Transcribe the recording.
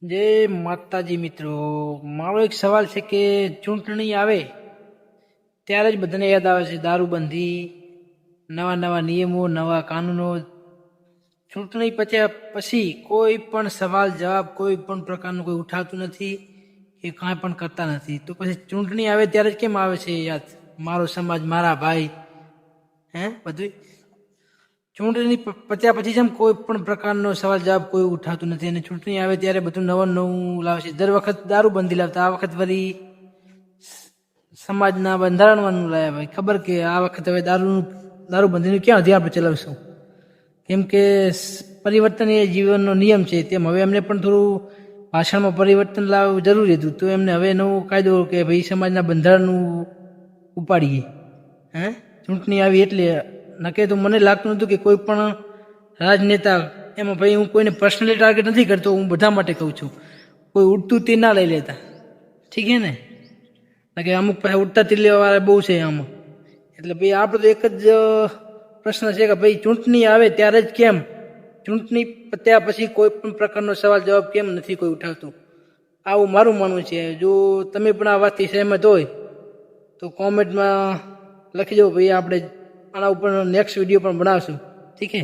જય માતાજી મિત્રો, મારો એક સવાલ છે કે ચૂંટણી આવે ત્યારે જ બધાને યાદ આવે છે દારૂબંધી, નવા નવા નિયમો, નવા કાનૂનો. ચૂંટણી પછી કોઈ પણ સવાલ જવાબ કોઈ પણ પ્રકારનું કોઈ ઉઠાવતું નથી કે કાંઈ પણ કરતા નથી. તો પછી ચૂંટણી આવે ત્યારે જ કેમ આવે છે યાદ? મારો સમાજ, મારા ભાઈ, બધું ચૂંટણી પત્યા પછી જેમ કોઈ પણ પ્રકારનો સવાલ જવાબ કોઈ ઉઠાવતું નથી, અને ચૂંટણી આવે ત્યારે બધું નવું નવું લાવશે. દર વખત દારૂબંધી લાવતા, આ વખત વળી સમાજના બંધારણવાનું લાવ્યા. ભાઈ ખબર કે આ વખત હવે દારૂબંધીનું ક્યાં ધ્યાન આપણે ચલાવશું? કેમ કે પરિવર્તન એ જીવનનો નિયમ છે, તેમ હવે એમને પણ થોડું ભાષણમાં પરિવર્તન લાવવું જરૂરી હતું. તો એમને હવે નવો કાયદો કે ભાઈ સમાજના બંધારણનું ઉપાડીએ. ચૂંટણી આવી એટલે. નકે તો મને લાગતું નહોતું કે કોઈ પણ રાજનેતા, એમાં ભાઈ હું કોઈને પર્સનલી ટાર્ગેટ નથી કરતો, હું બધા માટે કહું છું, કોઈ ઉડતું તીર ના લઈ લેતા. ઠીક છે ને? કે અમુક પાસે ઉડતા તીર લેવાવાળા બહુ છે આમાં. એટલે ભાઈ આપણે તો એક જ પ્રશ્ન છે કે ભાઈ ચૂંટણી આવે ત્યારે જ કેમ, ચૂંટણી પત્યા પછી કોઈ પણ પ્રકારનો સવાલ જવાબ કેમ નથી કોઈ ઉઠાવતું? આવું મારું માનવું છે. જો તમે પણ આ વાતથી સહેમત હોય તો કોમેન્ટમાં લખી દો. ભાઈ આપણે આના ઉપર નેક્સ્ટ વિડીયો પણ બનાવશું. ઠીક છે?